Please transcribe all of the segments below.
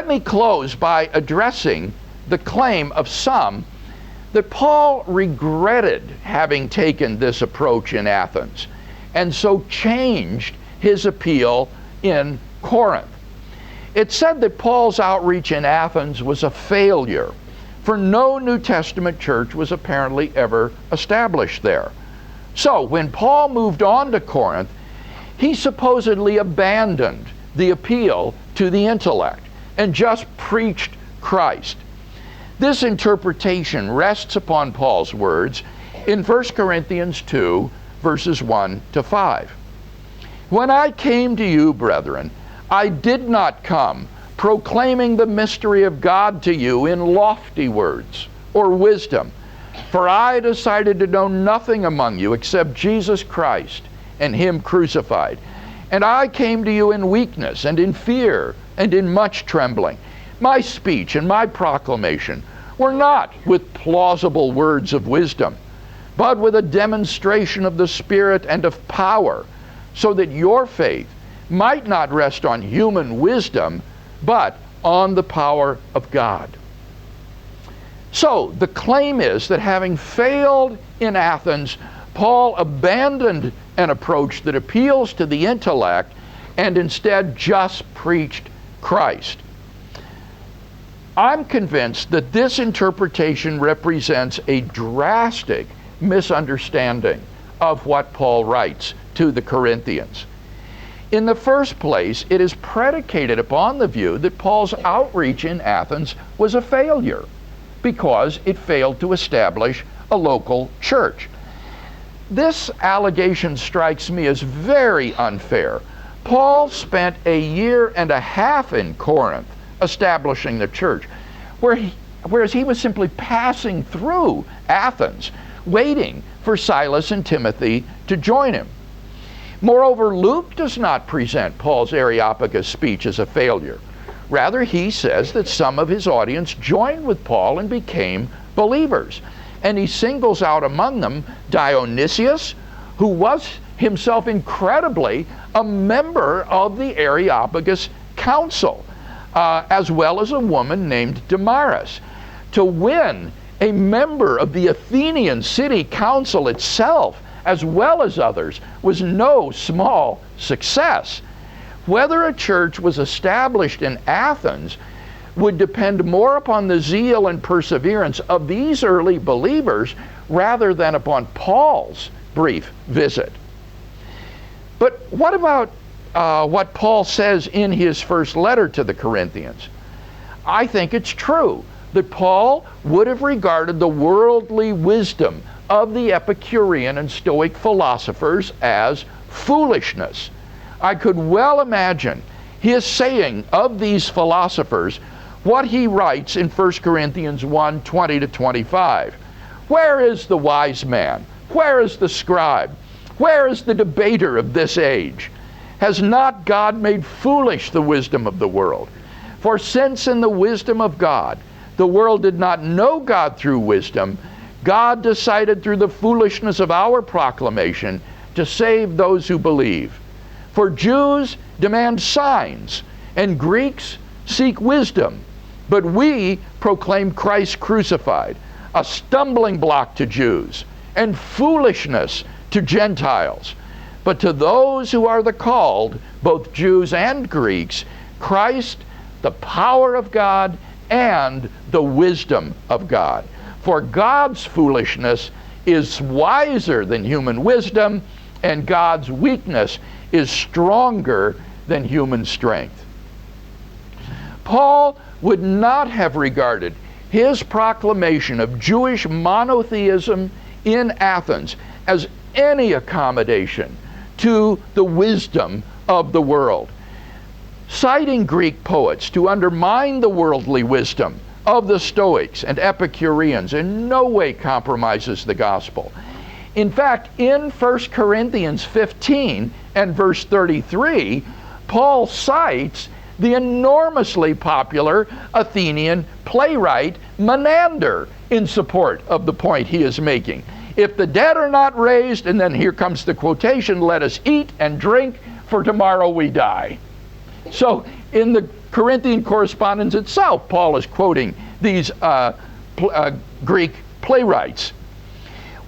Let me close by addressing the claim of some that Paul regretted having taken this approach in Athens, and so changed his appeal in Corinth. It's said that Paul's outreach in Athens was a failure, for no New Testament church was apparently ever established there. So when Paul moved on to Corinth, he supposedly abandoned the appeal to the intellect and just preached Christ. This interpretation rests upon Paul's words in 1 Corinthians 2, verses 1 to 5. When I came to you, brethren, I did not come proclaiming the mystery of God to you in lofty words or wisdom, for I decided to know nothing among you except Jesus Christ and Him crucified. And I came to you in weakness and in fear and in much trembling. My speech and my proclamation were not with plausible words of wisdom, but with a demonstration of the Spirit and of power, so that your faith might not rest on human wisdom, but on the power of God. So the claim is that having failed in Athens, Paul abandoned an approach that appeals to the intellect and instead just preached Christ. I'm convinced that this interpretation represents a drastic misunderstanding of what Paul writes to the Corinthians. In the first place, it is predicated upon the view that Paul's outreach in Athens was a failure because it failed to establish a local church. This allegation strikes me as very unfair. Paul spent a year and a half in Corinth establishing the church, whereas he was simply passing through Athens, waiting for Silas and Timothy to join him. Moreover, Luke does not present Paul's Areopagus speech as a failure. Rather, he says that some of his audience joined with Paul and became believers. And he singles out among them Dionysius, who was himself incredibly a member of the Areopagus Council, as well as a woman named Damaris. To win a member of the Athenian city council itself, as well as others, was no small success. Whether a church was established in Athens would depend more upon the zeal and perseverance of these early believers rather than upon Paul's brief visit. But what about what Paul says in his first letter to the Corinthians? I think it's true that Paul would have regarded the worldly wisdom of the Epicurean and Stoic philosophers as foolishness. I could well imagine his saying of these philosophers what he writes in 1 Corinthians 1, 20 to 25. Where is the wise man? Where is the scribe? Where is the debater of this age? Has not God made foolish the wisdom of the world? For since in the wisdom of God, the world did not know God through wisdom, God decided through the foolishness of our proclamation to save those who believe. For Jews demand signs, and Greeks seek wisdom. But we proclaim Christ crucified, a stumbling block to Jews, and foolishness to Gentiles. But to those who are the called, both Jews and Greeks, Christ, the power of God and the wisdom of God. For God's foolishness is wiser than human wisdom, and God's weakness is stronger than human strength. Paul would not have regarded his proclamation of Jewish monotheism in Athens as any accommodation to the wisdom of the world. Citing Greek poets to undermine the worldly wisdom of the Stoics and Epicureans in no way compromises the gospel. In fact, in 1 Corinthians 15 and verse 33, Paul cites the enormously popular Athenian playwright Menander in support of the point he is making. If the dead are not raised, and then here comes the quotation, let us eat and drink, for tomorrow we die. So in the Corinthian correspondence itself, Paul is quoting these Greek playwrights.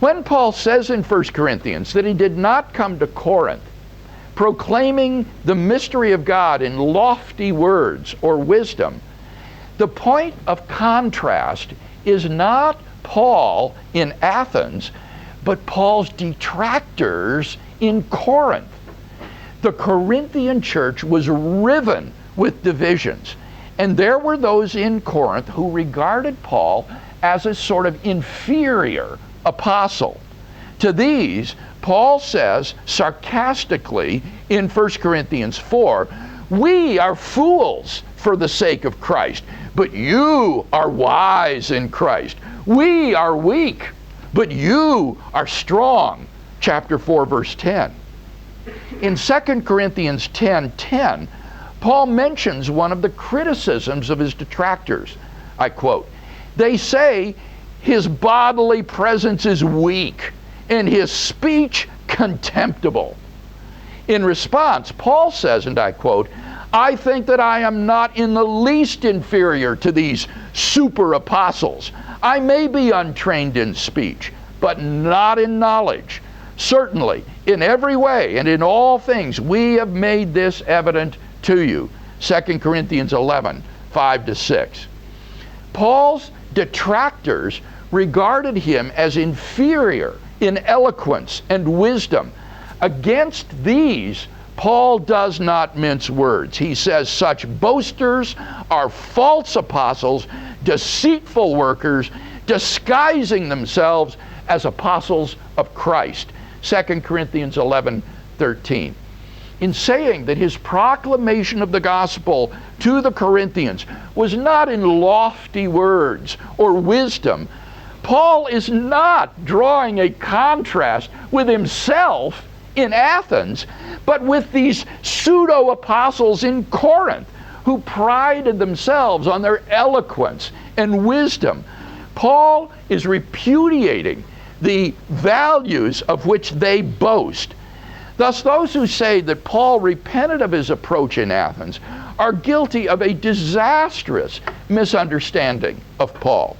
When Paul says in 1 Corinthians that he did not come to Corinth proclaiming the mystery of God in lofty words or wisdom, the point of contrast is not Paul in Athens, but Paul's detractors in Corinth. The Corinthian church was riven with divisions, and there were those in Corinth who regarded Paul as a sort of inferior apostle. To these, Paul says sarcastically in 1 Corinthians 4, "We are fools for the sake of Christ, but you are wise in Christ. We are weak, but you are strong." Chapter 4, verse 10. In 2 Corinthians 10:10, Paul mentions one of the criticisms of his detractors. I quote, "They say his bodily presence is weak and his speech contemptible." In response, Paul says, and I quote, "I think that I am not in the least inferior to these super apostles. I may be untrained in speech, but not in knowledge. Certainly, in every way and in all things, we have made this evident to you." 2 Corinthians 11, 5-6. Paul's detractors regarded him as inferior in eloquence and wisdom. Against these, Paul does not mince words. He says, "Such boasters are false apostles, deceitful workers, disguising themselves as apostles of Christ." 2 Corinthians 11:13. In saying that his proclamation of the gospel to the Corinthians was not in lofty words or wisdom, Paul is not drawing a contrast with himself in Athens, but with these pseudo-apostles in Corinth who prided themselves on their eloquence and wisdom. Paul is repudiating the values of which they boast. Thus, those who say that Paul repented of his approach in Athens are guilty of a disastrous misunderstanding of Paul.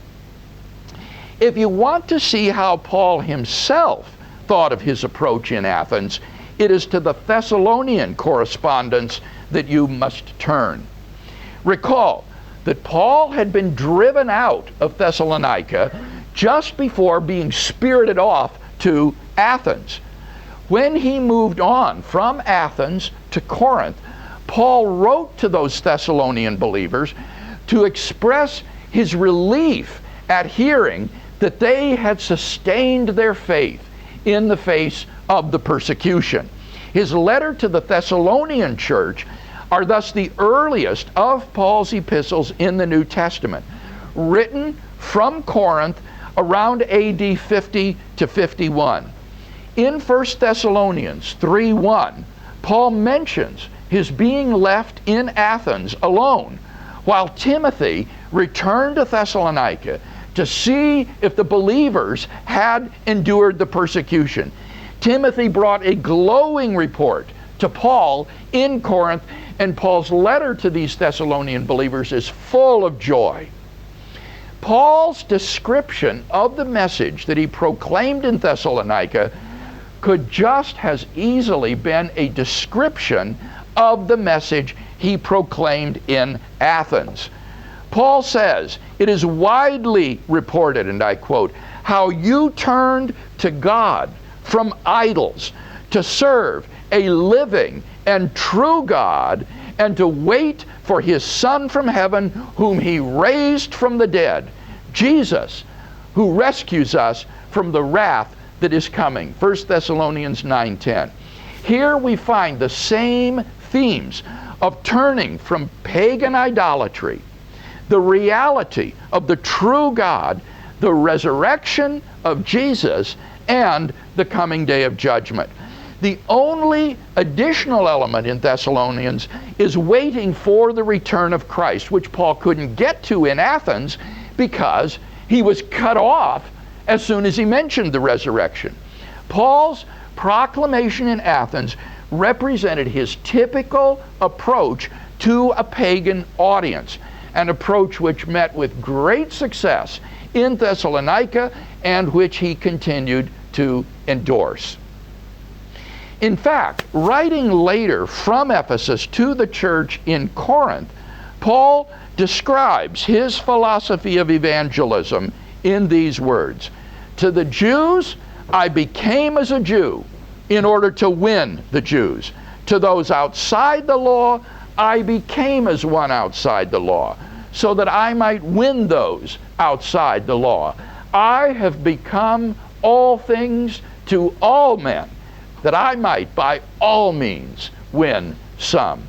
If you want to see how Paul himself thought of his approach in Athens, it is to the Thessalonian correspondence that you must turn. Recall that Paul had been driven out of Thessalonica just before being spirited off to Athens. When he moved on from Athens to Corinth, Paul wrote to those Thessalonian believers to express his relief at hearing that they had sustained their faith in the face of the persecution. His letter to the Thessalonian church are thus the earliest of Paul's epistles in the New Testament, written from Corinth around AD 50 to 51. In 1 Thessalonians 3:1, Paul mentions his being left in Athens alone, while Timothy returned to Thessalonica to see if the believers had endured the persecution. Timothy brought a glowing report to Paul in Corinth, and Paul's letter to these Thessalonian believers is full of joy. Paul's description of the message that he proclaimed in Thessalonica could just as easily been a description of the message he proclaimed in Athens. Paul says, "It is widely reported," and I quote, "how you turned to God from idols to serve a living and true God and to wait for his Son from heaven, whom he raised from the dead, Jesus, who rescues us from the wrath that is coming." 1 Thessalonians 9:10. Here we find the same themes of turning from pagan idolatry, the reality of the true God, the resurrection of Jesus, and the coming day of judgment. The only additional element in Thessalonians is waiting for the return of Christ, which Paul couldn't get to in Athens because he was cut off as soon as he mentioned the resurrection. Paul's proclamation in Athens represented his typical approach to a pagan audience, an approach which met with great success in Thessalonica and which he continued to endorse. In fact, writing later from Ephesus to the church in Corinth, Paul describes his philosophy of evangelism in these words: "To the Jews, I became as a Jew in order to win the Jews. To those outside the law, I became as one outside the law, so that I might win those outside the law. I have become all things to all men, that I might by all means win some."